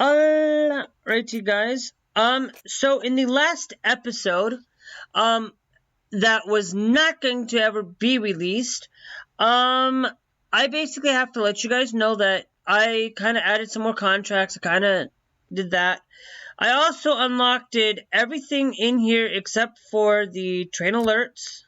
Alright, you guys. So in the last episode, that was not going to ever be released, I basically have to let you guys know that I kind of added some more contracts. I kind of did that. I also unlocked everything in here except for the train alerts.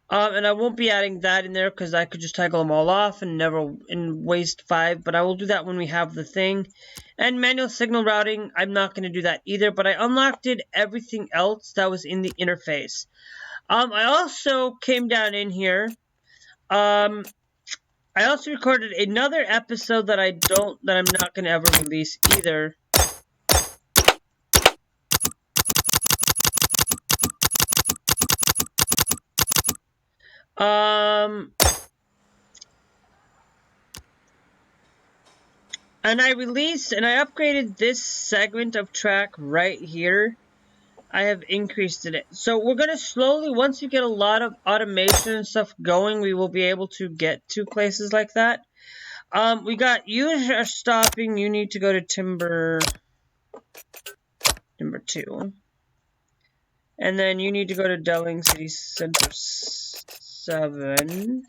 And I won't be adding that in there because I could just toggle them all off and waste 5. But I will do that when we have the thing. And manual signal routing, I'm not going to do that either. But I unlocked everything else that was in the interface. I also came down in here. I also recorded another episode that I'm not going to ever release either. And I upgraded this segment of track right here. I have increased it. So we're going to slowly, once we get a lot of automation and stuff going, we will be able to get to places like that. We got user stopping. You need to go to timber 2. And then you need to go to Delling City Center 7.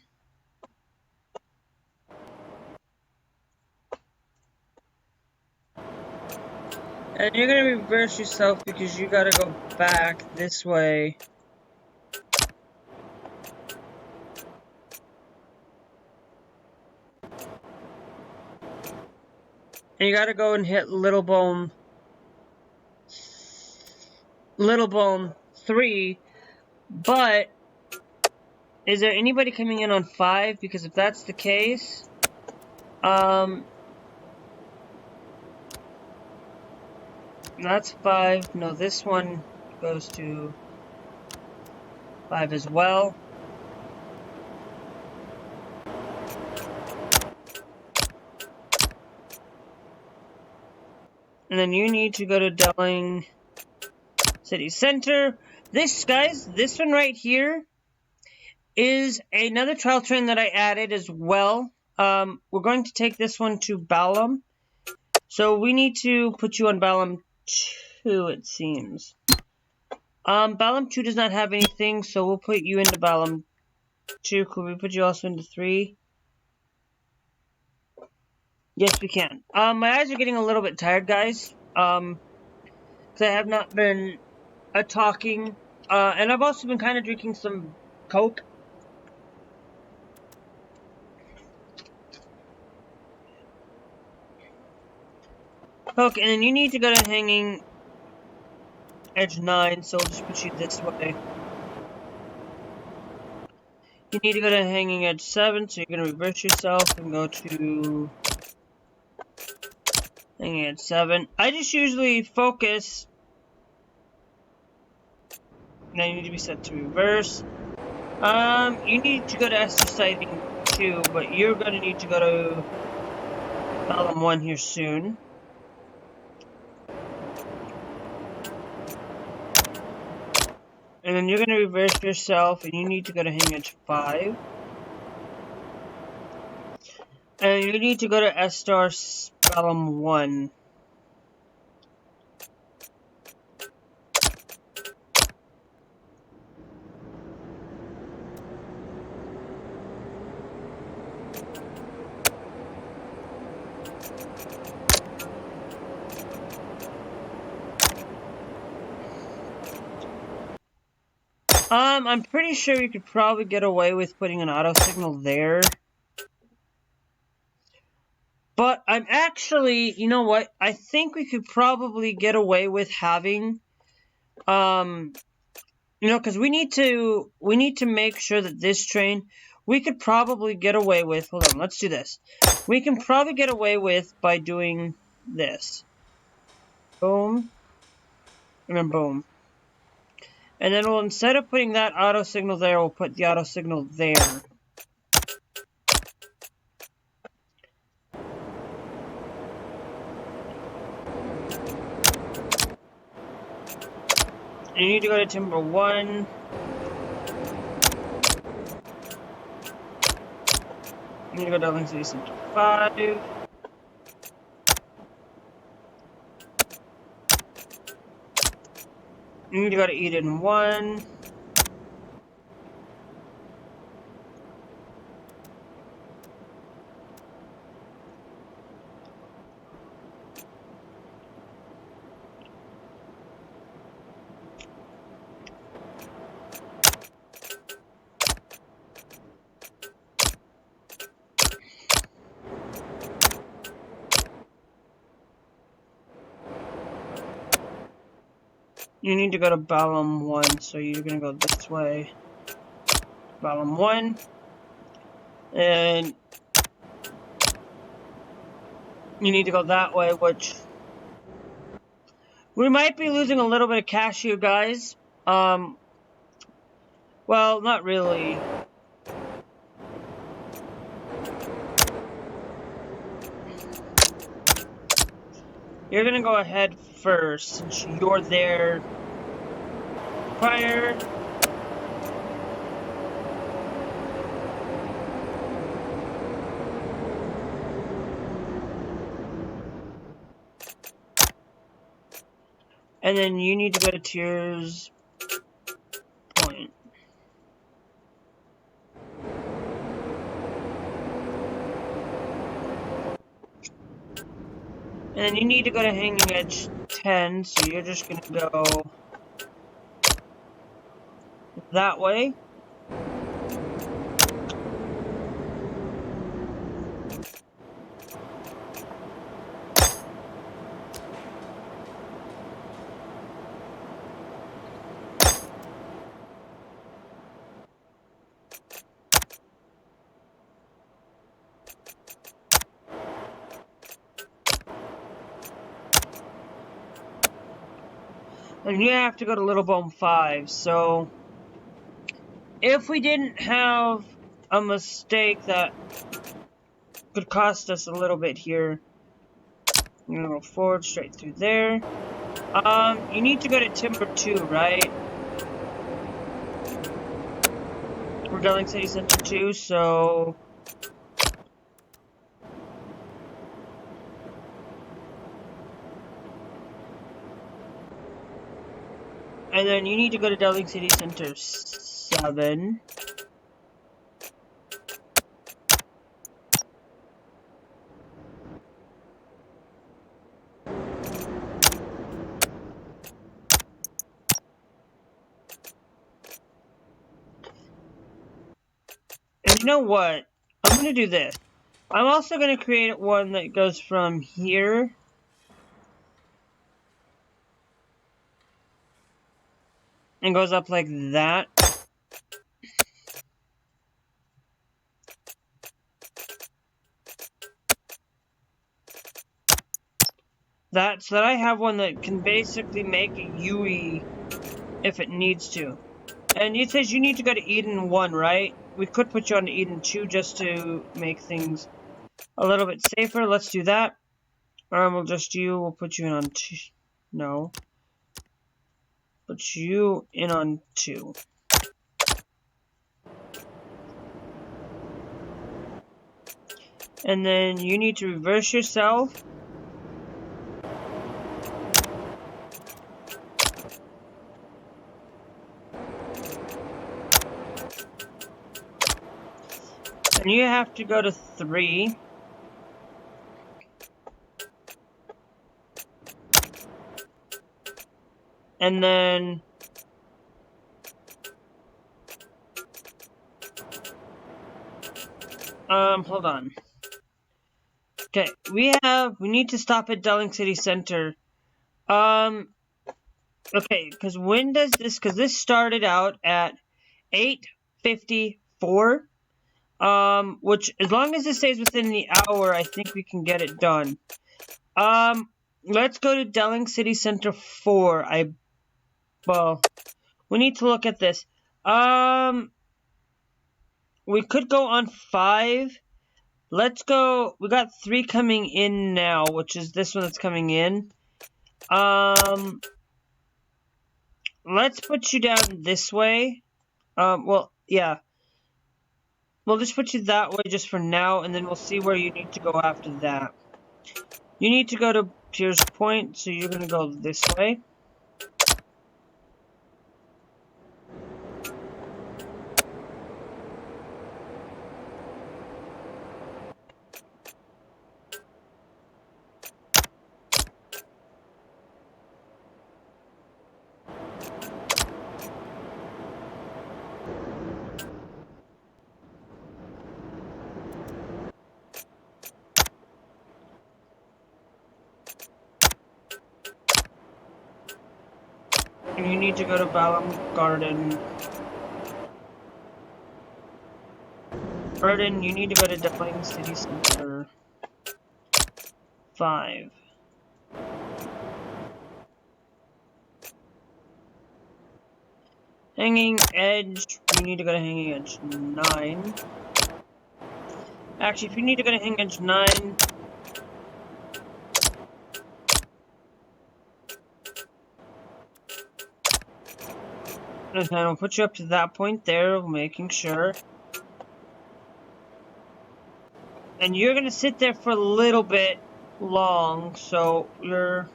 And you're going to reverse yourself because you got to go back this way. And you got to go and hit Little Bone 3. But is there anybody coming in on 5? Because if that's the case, that's 5. No, this one goes to 5 as well. And then you need to go to Delling City Center. This one right here is another trial train that I added as well. We're going to take this one to Balam. So we need to put you on Balam 2, it seems. Balam 2 does not have anything, so we'll put you into Balam 2. Could we put you also into 3? Yes, we can. My eyes are getting a little bit tired, guys. Because I have not been talking. And I've also been kind of drinking some Coke. Okay, and then you need to go to Hanging Edge 9, so we'll just put you this way. You need to go to Hanging Edge 7, so you're going to reverse yourself and go to Hanging Edge 7. I just usually focus. Now you need to be set to reverse. You need to go to Esther Sighting 2, but you're going to need to go to Balam 1 here soon. And then you're going to reverse yourself, and you need to go to Hanging Edge 5. And you need to go to Estar Balam 1. I'm pretty sure you could probably get away with putting an auto signal there. But I'm actually, you know what? I think we could probably get away with having, because we need to make sure that this train, we could probably get away with, hold on, let's do this. We can probably get away with by doing this. Boom. And then boom. And then we'll, instead of putting that auto signal there, we'll put the auto signal there. And you need to go to Timber 1. You need to go to Link City Center 5. You need to go to Eden 1. You need to go to Balam 1, so you're gonna go this way. Balam 1. And you need to go that way, which we might be losing a little bit of cash here, guys. Well, not really. You're gonna go ahead first, since you're there prior. And then you need to go to Tears Point. And then you need to go to Hanging Edge 10, so you're just gonna go that way. And you have to go to Little Bone 5, so if we didn't have a mistake that could cost us a little bit here, you're gonna go forward straight through there. You need to go to Timber 2, right? We're going City Center 2, so and then you need to go to Delling City Center 7. And you know what? I'm going to do this. I'm also going to create one that goes from here and goes up like that. So that I have one that can basically make a UE if it needs to. And it says you need to go to Eden 1, right? We could put you on Eden 2 just to make things a little bit safer. Let's do that. We'll put you in on 2. No. Put you in on 2. And then you need to reverse yourself. And you have to go to 3. And then hold on. Okay, we need to stop at Delling City Center. Okay, because when does this, because this started out at 8:54, which, as long as it stays within the hour, I think we can get it done. Let's go to Delling City Center 4. Well, we need to look at this. We could go on 5. Let's go. We got 3 coming in now, which is this one that's coming in. Let's put you down this way. Well, yeah. we'll just put you that way just for now, and then we'll see where you need to go after that. You need to go to Pierce Point, so you're gonna go this way. And you need to go to Balam Garden. Burden, you need to go to Dowling City Center. 5. Hanging Edge, you need to go to Hanging Edge 9. Actually, if you need to go to Hanging Edge 9, and we'll put you up to that point there, making sure. And you're gonna sit there for a little bit long, so you're...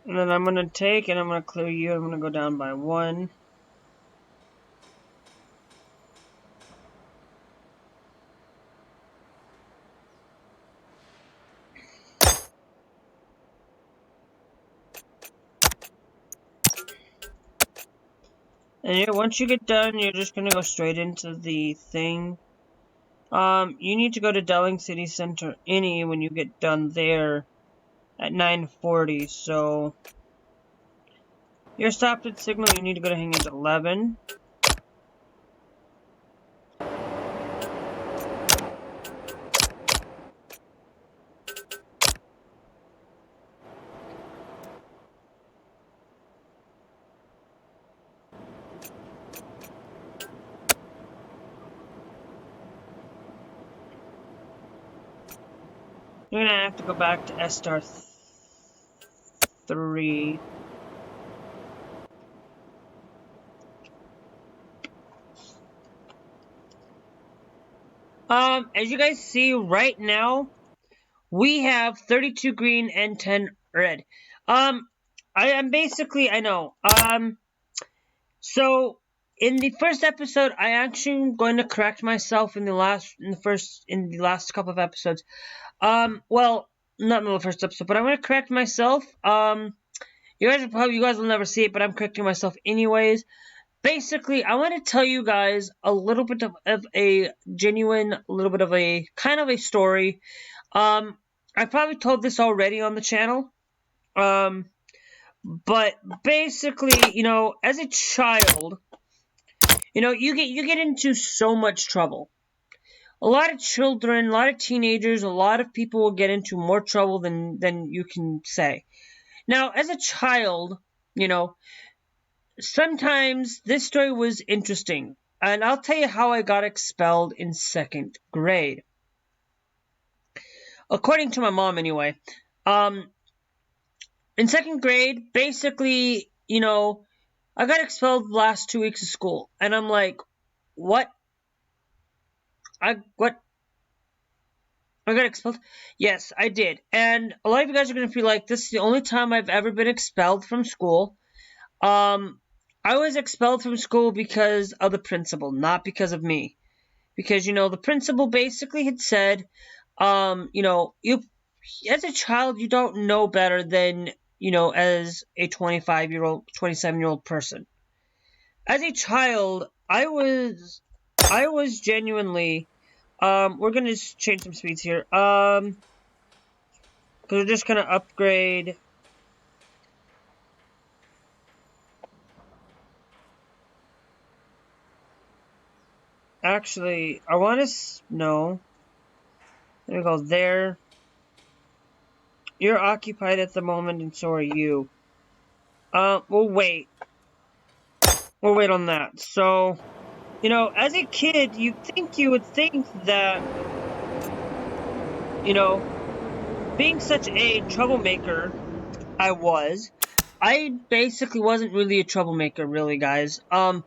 And then I'm gonna take and I'm gonna clear you. I'm gonna go down by 1. And once you get done, you're just gonna go straight into the thing. You need to go to Dowling City Center when you get done there at 9:40. So you're stopped at Signal. You need to go to Hanging Edge 11. You're gonna have to go back to S-Star 3. As you guys see right now, we have 32 green and 10 red. I am basically, I know. So in the first episode, I actually am going to correct myself in the last couple of episodes. Well, not in the first episode, but I'm going to correct myself. You guys will never see it, but I'm correcting myself anyways. Basically, I want to tell you guys a little bit of a genuine, little bit of a kind of a story. I probably told this already on the channel. But basically, as a child, you get into so much trouble. A lot of children, a lot of teenagers, a lot of people will get into more trouble than you can say. Now, as a child, sometimes this story was interesting. And I'll tell you how I got expelled in 2nd grade. According to my mom, anyway. In 2nd grade, basically, I got expelled the last 2 weeks of school. And I'm like, what? I got expelled? Yes, I did. And a lot of you guys are going to feel like this is the only time I've ever been expelled from school. I was expelled from school because of the principal, not because of me. Because, the principal basically had said, you, as a child, you don't know better than, as a 25-year-old, 27-year-old person. As a child, I was genuinely, we're gonna just change some speeds here, because we're just gonna upgrade. Actually, I want to no. There we go. There. You're occupied at the moment, and so are you. We'll wait. We'll wait on that. So, You know, as a kid, you would think that, you know, being such a troublemaker, I basically wasn't really a troublemaker, really, guys. At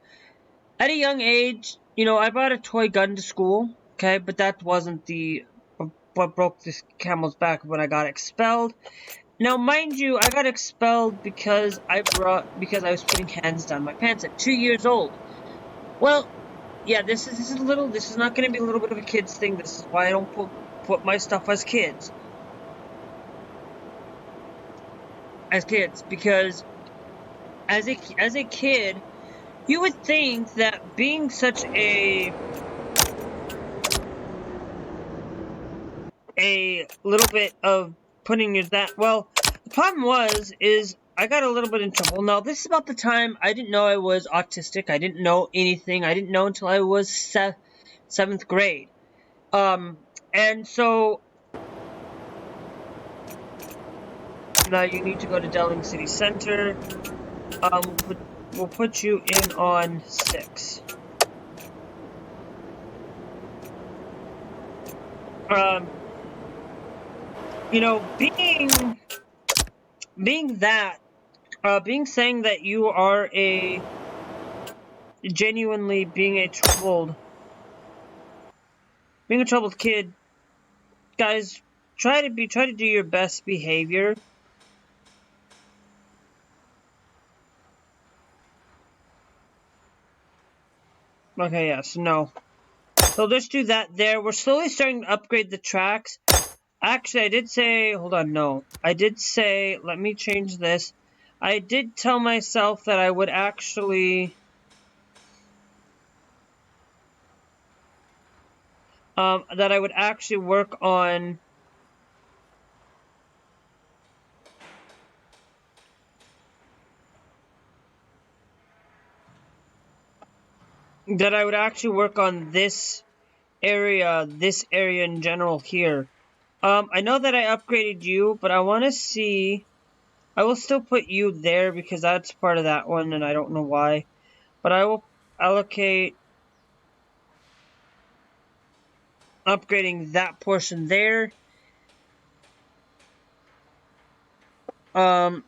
a young age, you know, I brought a toy gun to school, okay, but that wasn't what broke this camel's back when I got expelled. Now, mind you, I got expelled because because I was putting hands down my pants at 2 years old. Well, yeah, this is not going to be a little bit of a kids thing. This is why I don't put my stuff as kids, because as a kid, you would think that being such a little bit of putting your that well, the problem is I got a little bit in trouble. Now, this is about the time I didn't know I was autistic. I didn't know anything. I didn't know until I was seventh grade. And so now you need to go to Delling City Center. We'll put you in on 6. You know, being saying that you are genuinely being a troubled kid, guys, try to do your best behavior. Okay, yes, no. So let's do that there. We're slowly starting to upgrade the tracks. Actually, I did say, hold on, no. I did say, let me change this. I did tell myself that I would actually work on this area in general here. I know that I upgraded you, but I want to see. I will still put you there because that's part of that one, and I don't know why. But I will allocate upgrading that portion there. So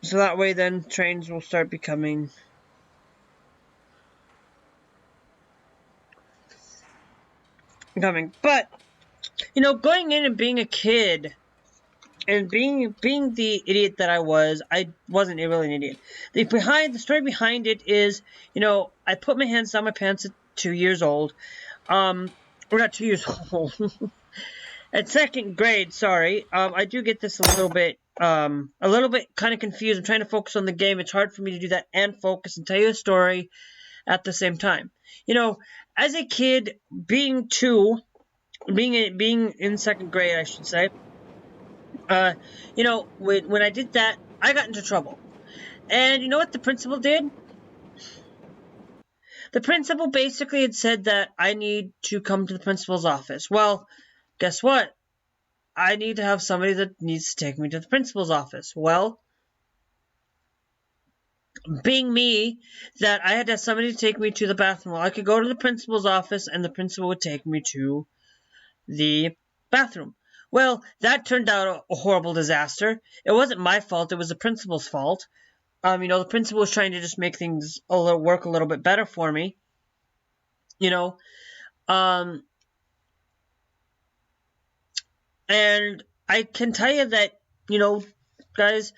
that way then trains will start becoming coming. But you know, going in and being a kid and being the idiot that I wasn't really an idiot. The story behind it is, you know, I put my hands down my pants at 2 years old. We're not 2 years old. At second grade, sorry. I do get this a little bit kind of confused. I'm trying to focus on the game. It's hard for me to do that and focus and tell you a story at the same time. You know, as a kid, being in second grade, I should say. You know, when I did that, I got into trouble. And you know what the principal did? The principal basically had said that I need to come to the principal's office. Well, guess what? I need to have somebody that needs to take me to the principal's office. Well, being me, that I had to have somebody to take me to the bathroom. Well, I could go to the principal's office and the principal would take me to the bathroom. Well, that turned out a horrible disaster. It wasn't my fault. It was the principal's fault. You know, the principal was trying to just make things work a little bit better for me. You know, and I can tell you that, you know, guys,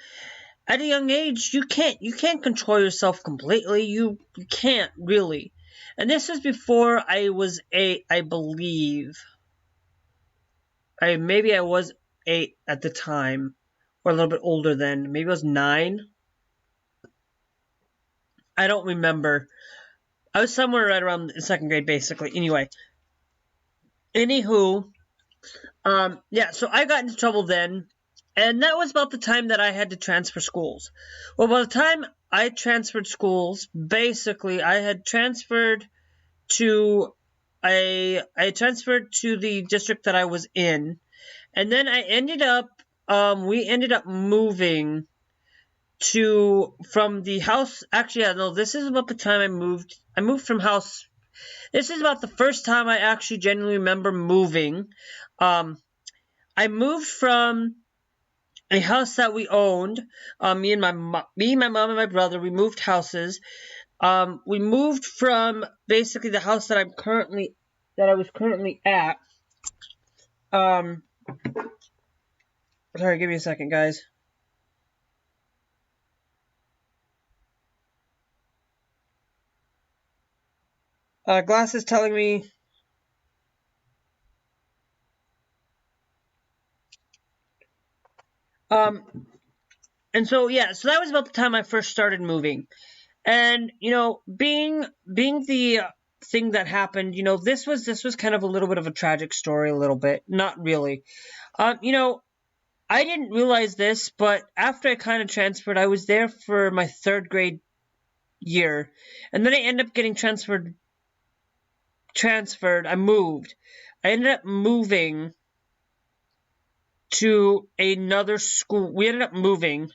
at a young age, you can't control yourself completely. You can't really. And this was before I was 8, I believe. Maybe I was 8 at the time, or a little bit older then. Maybe I was 9. I don't remember. I was somewhere right around second grade, basically. Anywho, yeah, so I got into trouble then, and that was about the time that I had to transfer schools. Well, by the time I transferred schools, basically, I had transferred to the district that I was in, and then we ended up moving from the house. Actually, yeah, no, this is about the time I moved from house. This is about the first time I actually genuinely remember moving. I moved from a house that we owned. Me and my mom and my brother, we moved houses. We moved from basically the house that I was currently at. Sorry, give me a second, guys. Glass is telling me. And so yeah, so that was about the time I first started moving. And you know, being the thing that happened, you know, this was kind of a little bit of a tragic story, a little bit, not really. You know, I didn't realize this, but after I kind of transferred, I was there for my 3rd grade year, and then I ended up getting transferred. I moved. I ended up moving to another school. We ended up moving.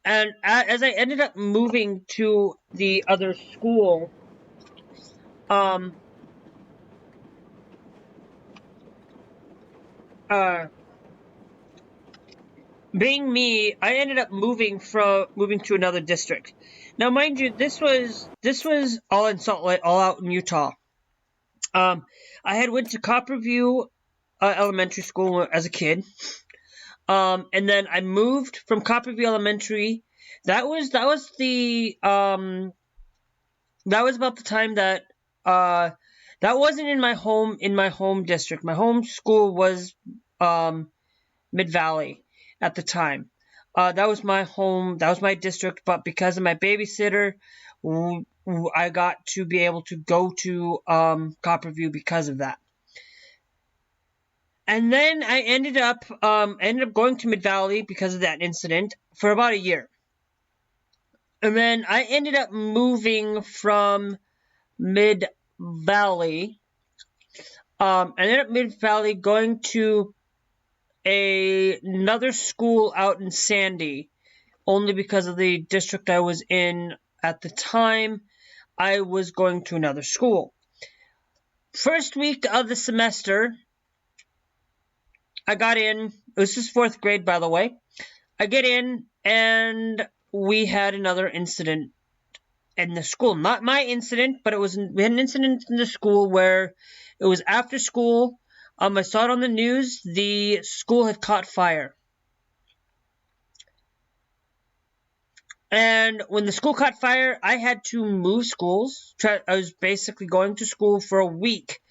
And as I ended up moving to the other school, being me, I ended up moving to another district. Now, mind you, this was all in Salt Lake, all out in Utah. I had went to Copperview Elementary School as a kid. And then I moved from Copperview Elementary. That was about the time that that wasn't in my home district. My home school was Mid Valley at the time. That was my district, but because of my babysitter, I got to be able to go to Copperview because of that. And then I ended up going to Mid Valley because of that incident for about a year. And then I ended up moving from Mid Valley. I ended up Mid Valley going to another school out in Sandy, only because of the district I was in at the time. I was going to another school. First week of the semester, I got in. This is 4th grade, by the way. I get in, and we had another incident in the school. Not my incident, but we had an incident in the school where it was after school. I saw it on the news. The school had caught fire. And when the school caught fire, I had to move schools. I was basically going to school for a week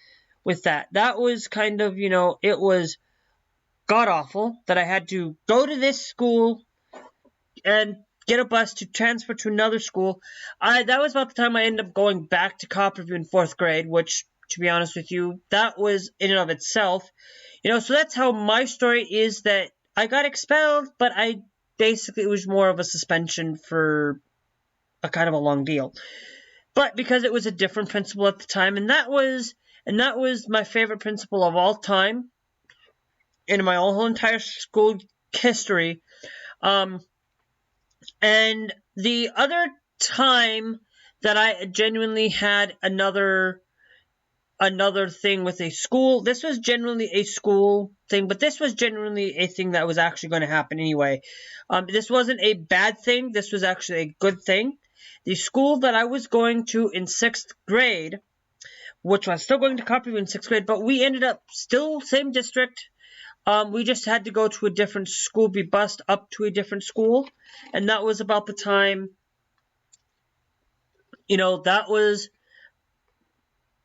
with that. That was kind of, you know, it was god-awful that I had to go to this school and get a bus to transfer to another school. That was about the time I ended up going back to Copperview in 4th grade, which, to be honest with you, that was in and of itself. You know, so that's how my story is, that I got expelled, but it was more of a suspension for a kind of a long deal. But because it was a different principal at the time, and that was my favorite principal of all time in my whole entire school history. And the other time that I genuinely had another thing with a school, this was generally a school thing, but this was generally a thing that was actually going to happen anyway. This wasn't a bad thing. This was actually a good thing. The school that I was going to in 6th grade, which was still going to Copperview in 6th grade, but we ended up still same district. We just had to go to a different school, be bused up to a different school. And that was about the time, you know, that was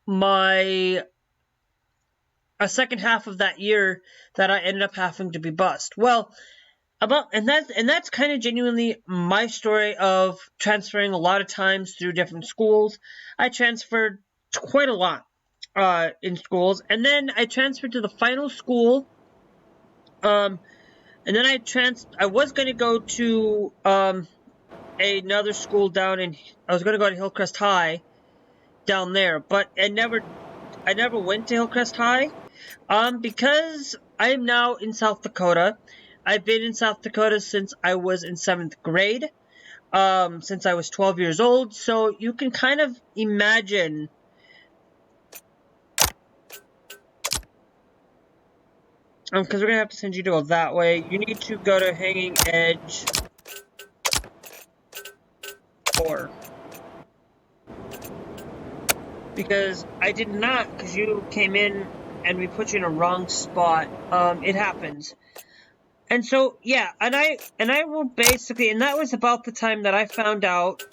a second half of that year that I ended up having to be bused. Well, that's kind of genuinely my story of transferring a lot of times through different schools. I transferred quite a lot in schools, and then I transferred to the final school. And then I was going to go to another school I was going to go to Hillcrest High down there, but I never went to Hillcrest High because I'm now in South Dakota. I've been in South Dakota since I was in 7th grade. since I was 12 years old. So you can kind of imagine because we're gonna have to send you to go that way. You need to go to Hanging Edge 4. Because I did not, because you came in and we put you in a wrong spot. It happens. And so, yeah, and I will basically, and that was about the time that I found out.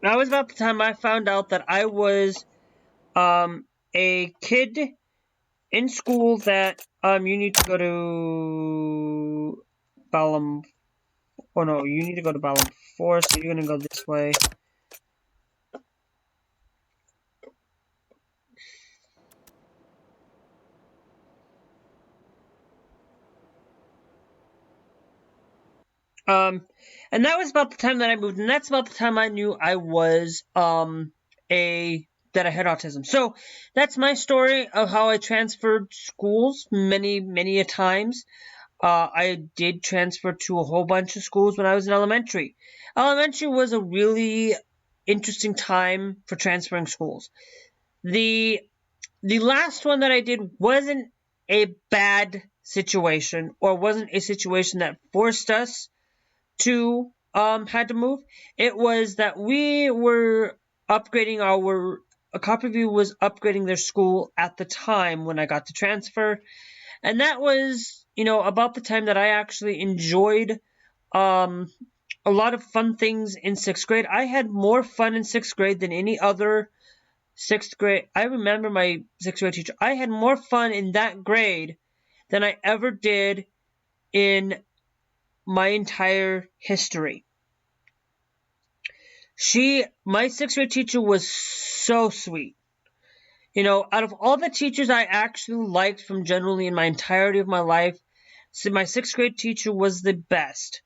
That was about the time I found out that I was, a kid in school that, you need to go to Balam. Oh no, you need to go to Balam 4, so you're gonna go this way. And that was about the time that I moved, and that's about the time I knew I was, that I had autism. So, that's my story of how I transferred schools many a times. I did transfer to a whole bunch of schools when I was in elementary. Elementary was a really interesting time for transferring schools. The last one that I did wasn't a bad situation, or wasn't a situation that forced us to had to move. It was that we were upgrading a Copperview was upgrading their school at the time when I got to transfer, and that was, about the time that I actually enjoyed a lot of fun things in 6th grade. I had more fun in 6th grade than any other 6th grade. I remember my 6th grade teacher. I had more fun in that grade than I ever did in my entire history. My 6th grade teacher was so sweet. Out of all the teachers I actually liked from generally in my entirety of my life, so my 6th grade teacher was the best.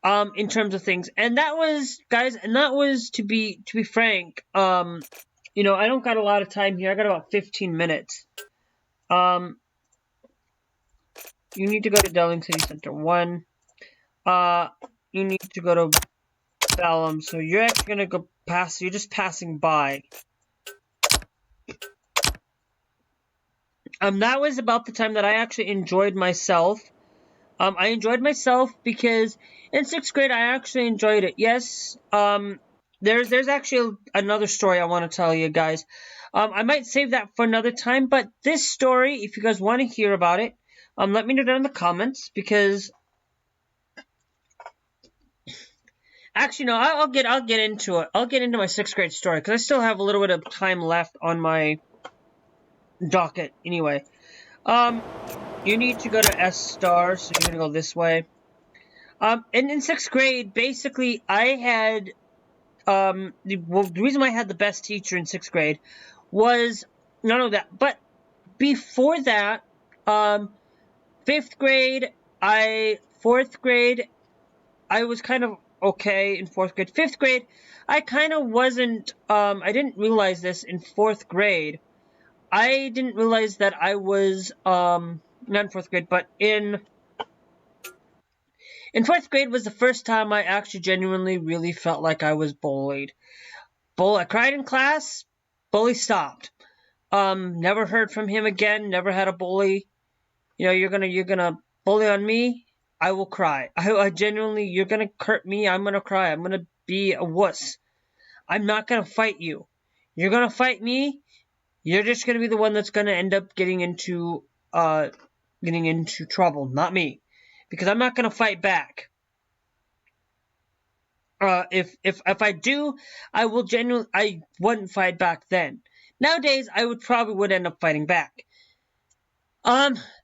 In terms of things. And that was, guys, to be frank, I don't got a lot of time here. I got about 15 minutes. You need to go to Delling City Center 1. You need to go to Balam, so you're actually gonna go past, you're just passing by. That was about the time that I actually enjoyed myself. I enjoyed myself because in 6th grade I actually enjoyed it. Yes, there's actually another story I want to tell you guys. I might save that for another time, but this story, if you guys want to hear about it, let me know down in the comments, because actually, no, I'll get into it. I'll get into my 6th grade story, because I still have a little bit of time left on my docket. Anyway, you need to go to S star, so you're gonna go this way. And in 6th grade, basically, I had, the reason why I had the best teacher in 6th grade was none of that, but before that, 5th grade, 4th grade, I was kind of okay in 4th grade. 5th grade, I kind of wasn't, I didn't realize this in 4th grade. I didn't realize that I was, not in 4th grade, but in 4th grade was the first time I actually genuinely really felt like I was bullied. I cried in class, bully stopped. Never heard from him again, never had a bully. You're gonna bully on me, I will cry. I genuinely, you're gonna hurt me, I'm gonna cry. I'm gonna be a wuss. I'm not gonna fight you. You're gonna fight me, you're just gonna be the one that's gonna end up getting into trouble, not me. Because I'm not gonna fight back. If I do, I wouldn't fight back then. Nowadays, I would end up fighting back.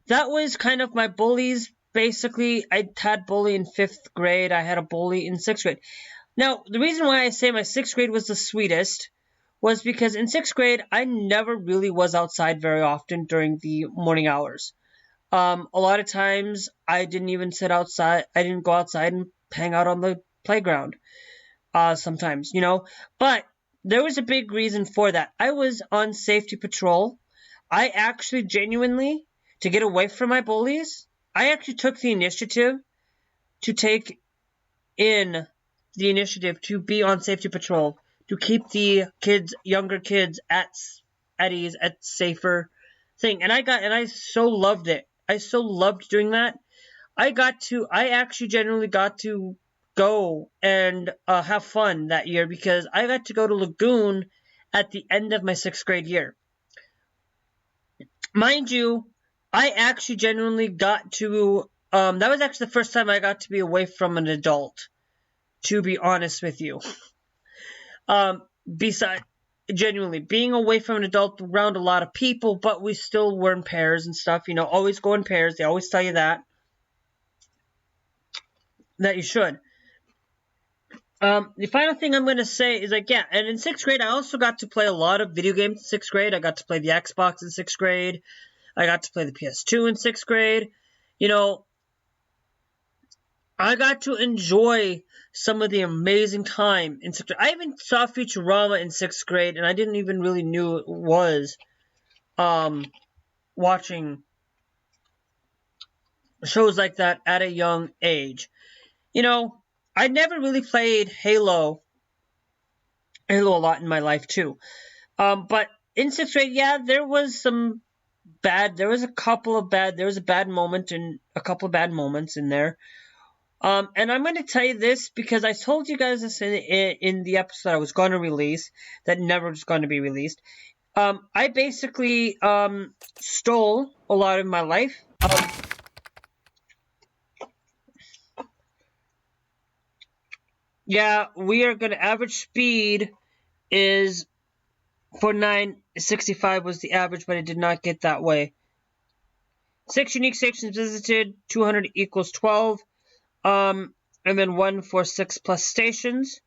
That was kind of my bullies. Basically, I had bully in 5th grade. I had a bully in 6th grade. Now, the reason why I say my 6th grade was the sweetest was because in 6th grade, I never really was outside very often during the morning hours. A lot of times, I didn't even sit outside. I didn't go outside and hang out on the playground. Sometimes, but there was a big reason for that. I was on safety patrol. I actually genuinely to get away from my bullies, I actually took the initiative to take in the initiative to be on safety patrol, to keep the kids, younger kids at ease, at safer thing. And I so loved it. I so loved doing that. I actually genuinely got to go and have fun that year because I got to go to Lagoon at the end of my 6th grade year. Mind you, I actually genuinely got to, that was actually the first time I got to be away from an adult, to be honest with you. Besides, genuinely, being away from an adult around a lot of people, but we still were in pairs and stuff, you know, always go in pairs, they always tell you that you should. The final thing I'm going to say is, like, yeah, and in 6th grade, I also got to play a lot of video games in 6th grade. I got to play the Xbox in 6th grade. I got to play the PS2 in 6th grade. You know, I got to enjoy some of the amazing time in 6th grade. I even saw Futurama in 6th grade, and I didn't even really knew it was watching shows like that at a young age. You know, I never really played Halo a lot in my life too. But in 6th grade, yeah, there was a bad moment and a couple of bad moments in there. And I'm going to tell you this because I told you guys this in the episode I was going to release that never was going to be released. I basically stole a lot of my life. Yeah, we are going to average speed is 4965 was the average, but it did not get that way. 6 unique stations visited, 200 equals 12. And then 1 for 6 plus stations.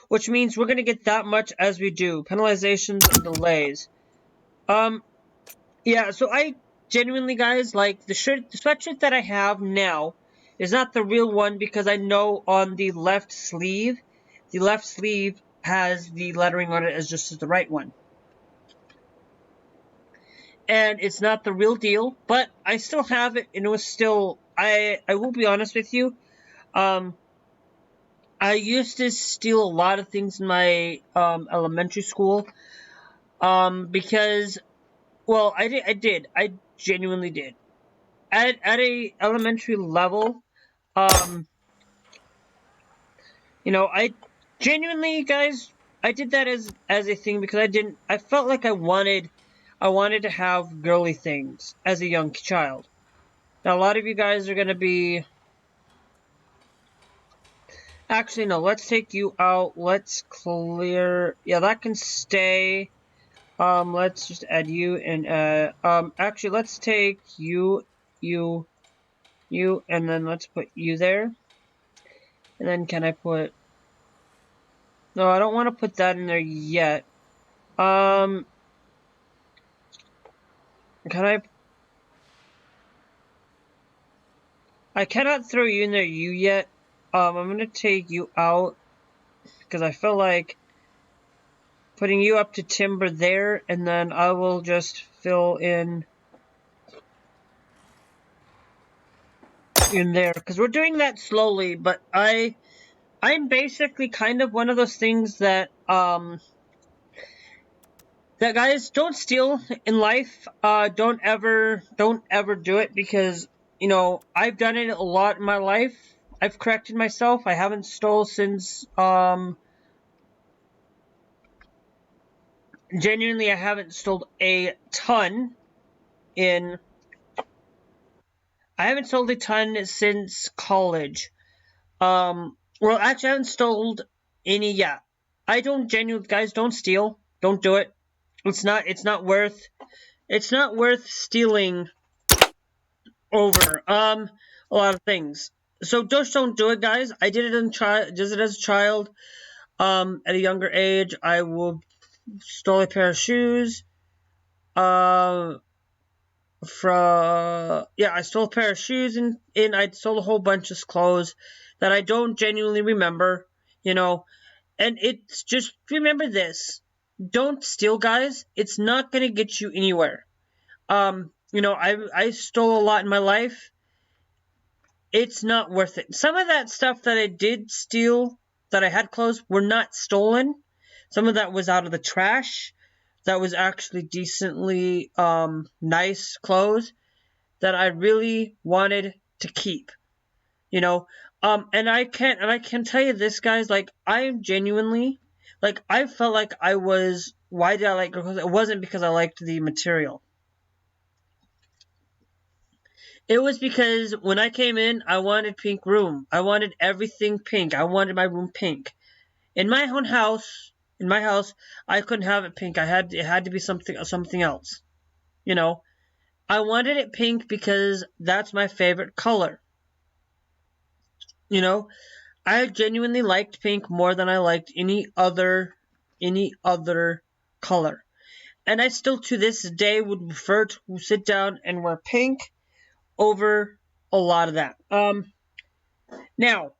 Which means we're going to get that much as we do. Penalizations and delays. Yeah, so I genuinely, guys, like, the sweatshirt that I have now is not the real one because I know on the left sleeve has the lettering on it as just as the right one. And it's not the real deal, but I still have it, and it was still, I will be honest with you, I used to steal a lot of things in my elementary school, because, well, I genuinely did. At a elementary level, you know, I genuinely, guys, I did that as a thing because I felt like I wanted to have girly things as a young child. Now, a lot of you guys are going to be, actually, no, let's take you out. Let's clear, yeah, that can stay. Let's just add you and, actually, let's take you, and then let's put you there. And then can I put, no, I don't want to put that in there yet. Can I cannot throw you in there yet. I'm going to take you out because I feel like putting you up to timber there, and then I will just fill in there because we're doing that slowly. But I'm basically kind of one of those things that that guys, don't steal in life. Don't ever do it because, you know, I've done it a lot in my life. I've corrected myself. I haven't stole since genuinely, I haven't stole a ton I haven't sold a ton since college. Well, actually, I haven't stole any yet. I don't genuinely, guys, don't steal. Don't do it. It's not worth stealing over a lot of things. So just don't do it, guys. I did it as a child. At a younger age, I stole a pair of shoes. I stole a pair of shoes and I stole a whole bunch of clothes that I don't genuinely remember, you know. And it's just, remember this. don't steal, guys. It's not gonna get you anywhere. You know, I stole a lot in my life. It's not worth it. Some of that stuff that I did steal, that I had clothes, were not stolen. Some of that was out of the trash. That was actually decently nice clothes that I really wanted to keep. You know, and I can tell you this, guys. Like, I am genuinely, like, I felt like I was. Why did I like it? Because it wasn't because I liked the material. It was because when I came in, I wanted pink room. I wanted everything pink. I wanted my room pink. In my own house, I couldn't have it pink. It had to be something else. You know, I wanted it pink because that's my favorite color. You know, I genuinely liked pink more than I liked any other color. And I still to this day would prefer to sit down and wear pink over a lot of that. Now,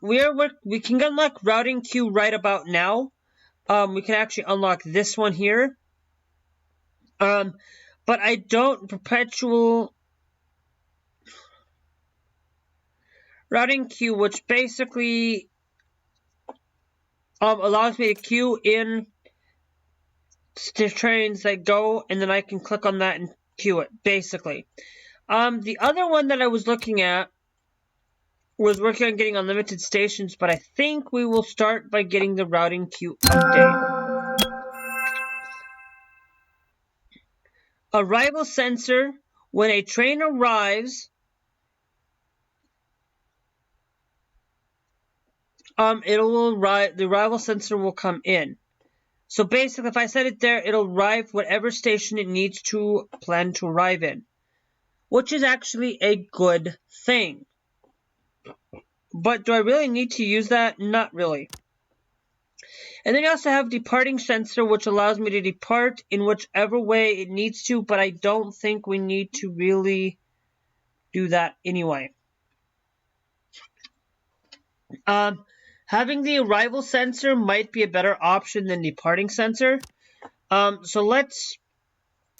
we can unlock routing queue right about now. We can actually unlock this one here. But I don't perpetual routing queue, which basically allows me to queue in trains that go, and then I can click on that and queue it, basically. The other one that I was looking at was working on getting unlimited stations, but I think we will start by getting the routing queue update. Arrival sensor. When a train arrives, the arrival sensor will come in. So basically, if I set it there, it'll arrive whatever station it needs to plan to arrive in, which is actually a good thing. But do I really need to use that? Not really. And then you also have departing sensor, which allows me to depart in whichever way it needs to, but I don't think we need to really do that anyway. Having the arrival sensor might be a better option than departing sensor. So let's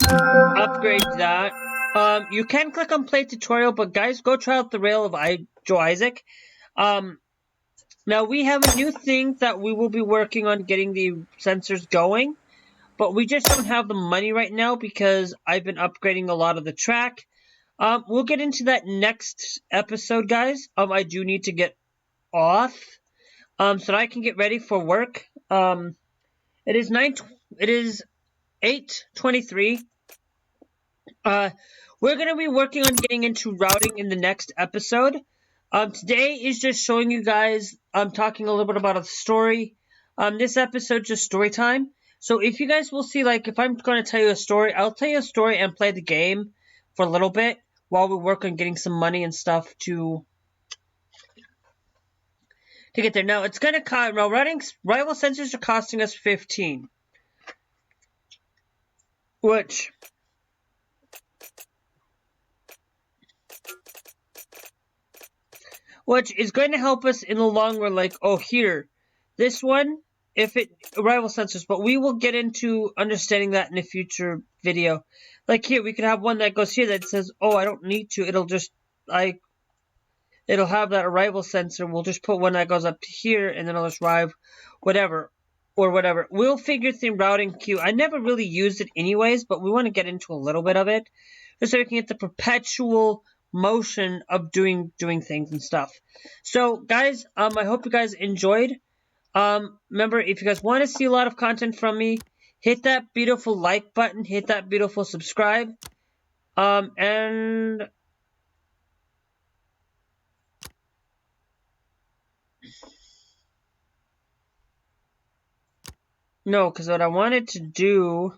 upgrade that. You can click on play tutorial, but guys, go try out the rail of Joe Isaac. Now we have a new thing that we will be working on getting the sensors going, but we just don't have the money right now because I've been upgrading a lot of the track. We'll get into that next episode, guys. I do need to get off, so that I can get ready for work. It is 8:23. We're going to be working on getting into routing in the next episode. Today is just showing you guys, talking a little bit about a story. This episode just story time. So if you guys will see, like, if I'm going to tell you a story, I'll tell you a story and play the game for a little bit while we work on getting some money and stuff to get there. Now, it's going to cost, now, rival sensors are costing us 15. Which is going to help us in the long run. Like, oh, here, this one, if it arrival sensors, but we will get into understanding that in a future video. Like here, we could have one that goes here that says, oh, I don't need to. It'll just, it'll have that arrival sensor. We'll just put one that goes up to here, and then it'll just arrive, whatever. We'll figure through routing queue. I never really used it anyways, but we want to get into a little bit of it, just so we can get the perpetual motion of doing things and stuff. So, guys, I hope you guys enjoyed. Remember, if you guys want to see a lot of content from me, hit that beautiful like button, hit that beautiful subscribe, and no, because what I wanted to do.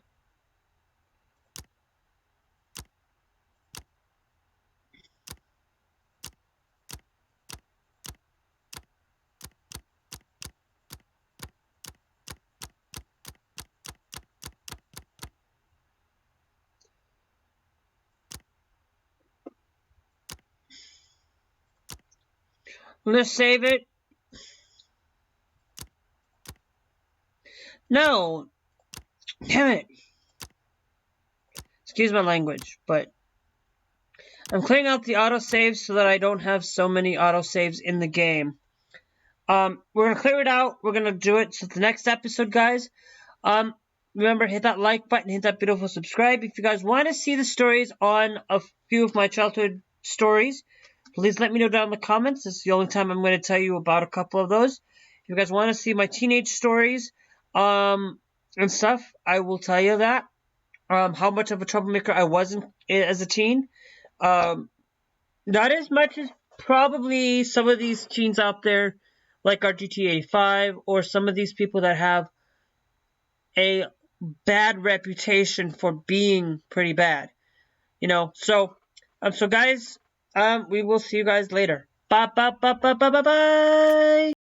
Let's save it. No! Damn it! Excuse my language, but I'm clearing out the autosaves so that I don't have so many autosaves in the game. We're gonna clear it out. We're gonna do it. So the next episode, guys. Remember, hit that like button, hit that beautiful subscribe. If you guys want to see the stories on a few of my childhood stories, please let me know down in the comments. This is the only time I'm going to tell you about a couple of those. If you guys want to see my teenage stories, and stuff, I will tell you that. How much of a troublemaker I was as a teen. Not as much as probably some of these teens out there, like our GT85, or some of these people that have a bad reputation for being pretty bad. So guys, we will see you guys later. Bye.